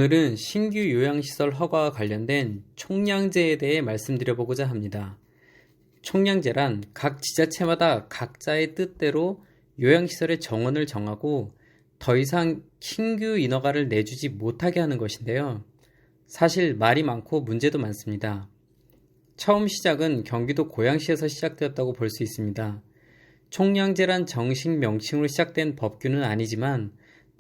오늘은 신규 요양시설 허가와 관련된 총량제에 대해 말씀드려보고자 합니다. 총량제란 각 지자체마다 각자의 뜻대로 요양시설의 정원을 정하고 더 이상 신규 인허가를 내주지 못하게 하는 것인데요. 사실 말이 많고 문제도 많습니다. 처음 시작은 경기도 고양시에서 시작되었다고 볼 수 있습니다. 총량제란 정식 명칭으로 시작된 법규는 아니지만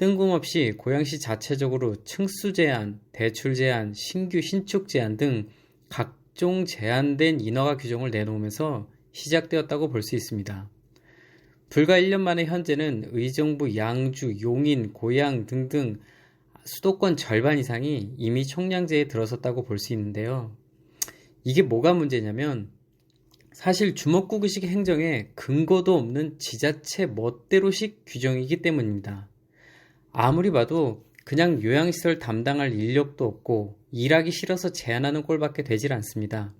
뜬금없이 고양시 자체적으로 층수 제한, 대출 제한, 신규 신축 제한 등 각종 제한된 인허가 규정을 내놓으면서 시작되었다고 볼 수 있습니다. 불과 1년 만에 현재는 의정부, 양주, 용인, 고양 등등 수도권 절반 이상이 이미 총량제에 들어섰다고 볼 수 있는데요. 이게 뭐가 문제냐면 사실 주먹구구식 행정에 근거도 없는 지자체 멋대로식 규정이기 때문입니다. 아무리 봐도 그냥 요양시설 담당할 인력도 없고 일하기 싫어서 제안하는 꼴밖에 되질 않습니다.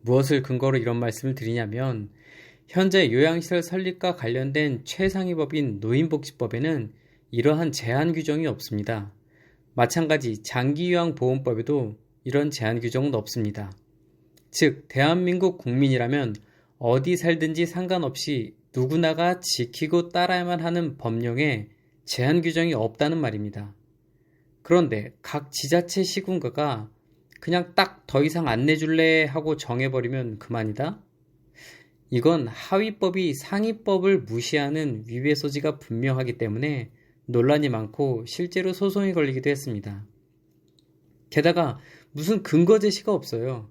무엇을 근거로 이런 말씀을 드리냐면 현재 요양시설 설립과 관련된 최상위 법인 노인복지법에는 이러한 제한 규정이 없습니다. 마찬가지 장기요양보험법에도 이런 제한 규정은 없습니다. 즉 대한민국 국민이라면 어디 살든지 상관없이 누구나가 지키고 따라야만 하는 법령에 제한 규정이 없다는 말입니다. 그런데 각 지자체 시군구가 그냥 딱 더 이상 안 내줄래 하고 정해버리면 그만이다? 이건 하위법이 상위법을 무시하는 위배 소지가 분명하기 때문에 논란이 많고 실제로 소송이 걸리기도 했습니다. 게다가 무슨 근거 제시가 없어요.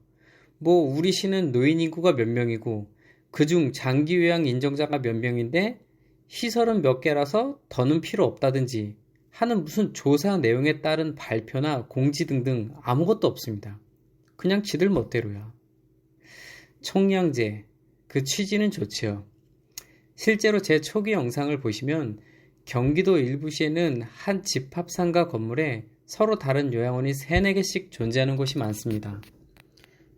우리 시는 노인 인구가 몇 명이고 그중 장기 요양 인정자가 몇 명인데 시설은 몇 개라서 더는 필요 없다든지 하는 무슨 조사 내용에 따른 발표나 공지 등등 아무것도 없습니다. 그냥 지들 멋대로야. 총량제, 그 취지는 좋지요. 실제로 제 초기 영상을 보시면 경기도 일부시에는 한 집합상가 건물에 서로 다른 요양원이 3, 4개씩 존재하는 곳이 많습니다.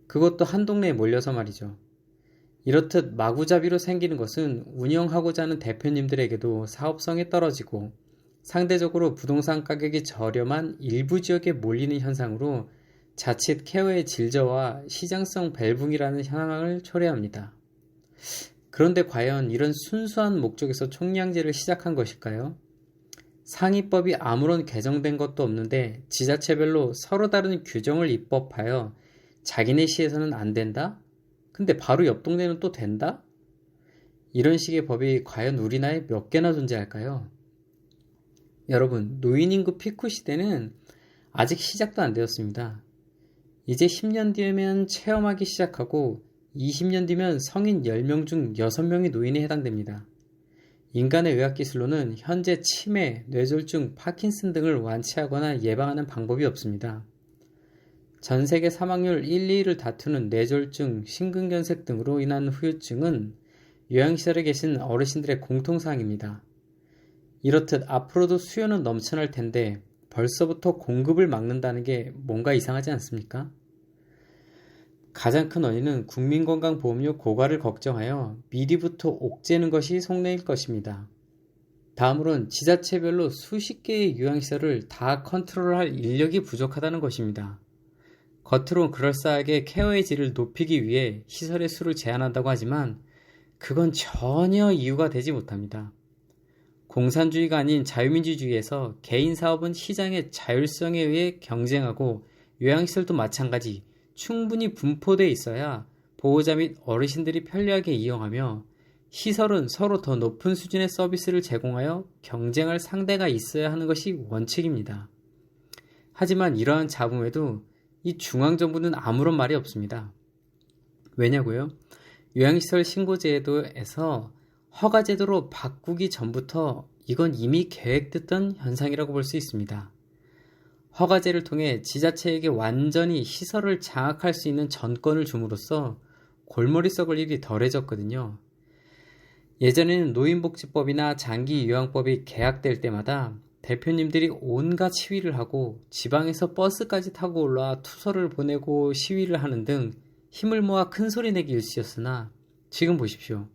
그것도 한 동네에 몰려서 말이죠. 이렇듯 마구잡이로 생기는 것은 운영하고자 하는 대표님들에게도 사업성이 떨어지고 상대적으로 부동산 가격이 저렴한 일부 지역에 몰리는 현상으로 자칫 케어의 질저와 시장성 벨붕이라는 현황을 초래합니다. 그런데 과연 이런 순수한 목적에서 총량제를 시작한 것일까요? 상위법이 아무런 개정된 것도 없는데 지자체별로 서로 다른 규정을 입법하여 자기네 시에서는 안 된다? 근데 바로 옆 동네는 또 된다? 이런 식의 법이 과연 우리나라에 몇 개나 존재할까요? 여러분, 노인인구 피크 시대는 아직 시작도 안 되었습니다. 이제 10년 뒤면 체험하기 시작하고 20년 뒤면 성인 10명 중 6명이 노인에 해당됩니다. 인간의 의학기술로는 현재 치매, 뇌졸중, 파킨슨 등을 완치하거나 예방하는 방법이 없습니다. 전 세계 사망률 1, 2위를 다투는 뇌졸중, 심근경색 등으로 인한 후유증은 요양시설에 계신 어르신들의 공통사항입니다. 이렇듯 앞으로도 수요는 넘쳐날 텐데 벌써부터 공급을 막는다는 게 뭔가 이상하지 않습니까? 가장 큰 원인은 국민건강보험료 고갈을 걱정하여 미리부터 옥죄는 것이 속내일 것입니다. 다음으로는 지자체별로 수십 개의 요양시설을 다 컨트롤할 인력이 부족하다는 것입니다. 겉으론 그럴싸하게 케어의 질을 높이기 위해 시설의 수를 제한한다고 하지만 그건 전혀 이유가 되지 못합니다. 공산주의가 아닌 자유민주주의에서 개인 사업은 시장의 자율성에 의해 경쟁하고 요양시설도 마찬가지 충분히 분포되어 있어야 보호자 및 어르신들이 편리하게 이용하며 시설은 서로 더 높은 수준의 서비스를 제공하여 경쟁할 상대가 있어야 하는 것이 원칙입니다. 하지만 이러한 잡음에도 이 중앙정부는 아무런 말이 없습니다. 왜냐고요? 요양시설 신고제도에서 허가제도로 바꾸기 전부터 이건 이미 계획됐던 현상이라고 볼 수 있습니다. 허가제를 통해 지자체에게 완전히 시설을 장악할 수 있는 전권을 줌으로써 골머리 썩을 일이 덜해졌거든요. 예전에는 노인복지법이나 장기요양법이 개학될 때마다 대표님들이 온갖 시위를 하고 지방에서 버스까지 타고 올라와 투서를 보내고 시위를 하는 등 힘을 모아 큰 소리 내기 일쑤였으나 지금 보십시오.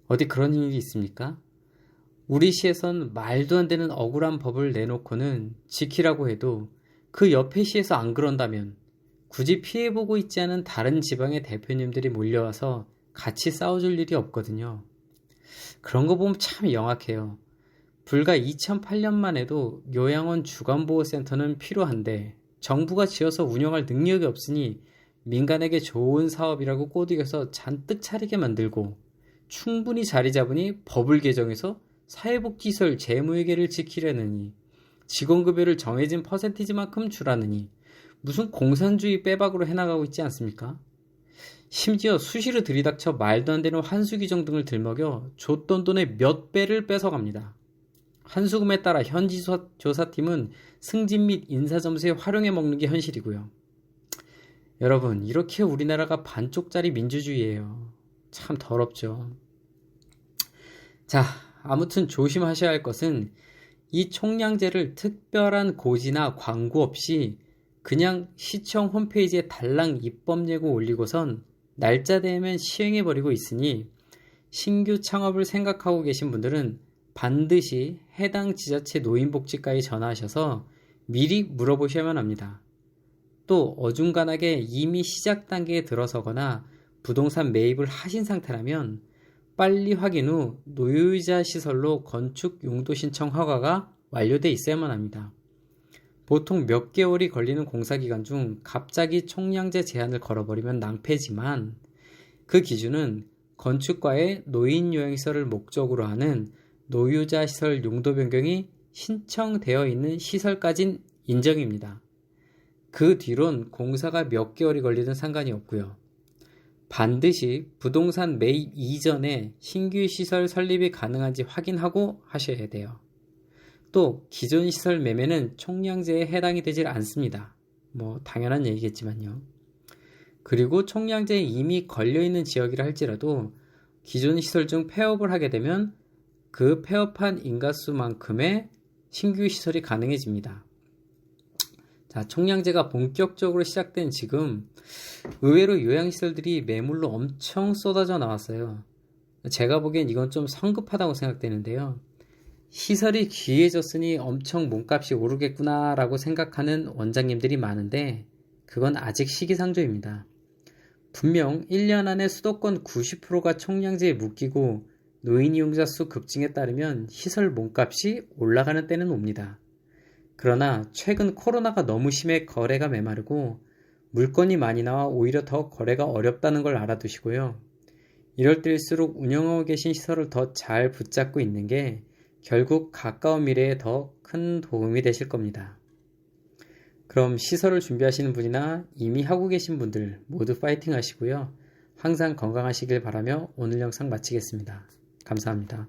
어디 그런 일이 있습니까? 우리 시에선 말도 안 되는 억울한 법을 내놓고는 지키라고 해도 그 옆에 시에서 안 그런다면 굳이 피해보고 있지 않은 다른 지방의 대표님들이 몰려와서 같이 싸워줄 일이 없거든요. 그런 거 보면 참 영악해요. 불과 2008년만 해도 요양원 주간보호센터는 필요한데 정부가 지어서 운영할 능력이 없으니 민간에게 좋은 사업이라고 꼬드겨서 잔뜩 차리게 만들고 충분히 자리 잡으니 법을 개정해서 사회복지시설 재무회계를 지키려느니 직원급여를 정해진 퍼센티지만큼 주라느니 무슨 공산주의 빼박으로 해나가고 있지 않습니까? 심지어 수시로 들이닥쳐 말도 안 되는 환수규정 등을 들먹여 줬던 돈의 몇 배를 뺏어갑니다. 환수금에 따라 현지 조사팀은 승진 및 인사점수에 활용해 먹는 게 현실이고요. 여러분, 이렇게 우리나라가 반쪽짜리 민주주의예요. 참 더럽죠. 자, 아무튼 조심하셔야 할 것은 이 총량제를 특별한 고지나 광고 없이 그냥 시청 홈페이지에 달랑 입법 예고 올리고선 날짜 되면 시행해버리고 있으니 신규 창업을 생각하고 계신 분들은 반드시 해당 지자체 노인복지과에 전화하셔서 미리 물어보셔야만 합니다. 또 어중간하게 이미 시작 단계에 들어서거나 부동산 매입을 하신 상태라면 빨리 확인 후 노유자 시설로 건축 용도 신청 허가가 완료돼 있어야만 합니다. 보통 몇 개월이 걸리는 공사기간 중 갑자기 총량제 제한을 걸어버리면 낭패지만 그 기준은 건축과의 노인요양시설을 목적으로 하는 노유자 시설 용도 변경이 신청되어 있는 시설까진 인정입니다. 그 뒤론 공사가 몇 개월이 걸리든 상관이 없고요. 반드시 부동산 매입 이전에 신규 시설 설립이 가능한지 확인하고 하셔야 돼요. 또 기존 시설 매매는 총량제에 해당이 되질 않습니다. 당연한 얘기겠지만요. 그리고 총량제에 이미 걸려있는 지역이라 할지라도 기존 시설 중 폐업을 하게 되면 그 폐업한 인가수만큼의 신규 시설이 가능해집니다. 자, 총량제가 본격적으로 시작된 지금 의외로 요양시설들이 매물로 엄청 쏟아져 나왔어요. 제가 보기엔 이건 좀 성급하다고 생각되는데요. 시설이 귀해졌으니 엄청 몸값이 오르겠구나 라고 생각하는 원장님들이 많은데 그건 아직 시기상조입니다. 분명 1년 안에 수도권 90%가 총량제에 묶이고 노인 이용자 수 급증에 따르면 시설 몸값이 올라가는 때는 옵니다. 그러나 최근 코로나가 너무 심해 거래가 메마르고 물건이 많이 나와 오히려 더 거래가 어렵다는 걸 알아두시고요. 이럴 때일수록 운영하고 계신 시설을 더 잘 붙잡고 있는 게 결국 가까운 미래에 더 큰 도움이 되실 겁니다. 그럼 시설을 준비하시는 분이나 이미 하고 계신 분들 모두 파이팅 하시고요. 항상 건강하시길 바라며 오늘 영상 마치겠습니다. 감사합니다.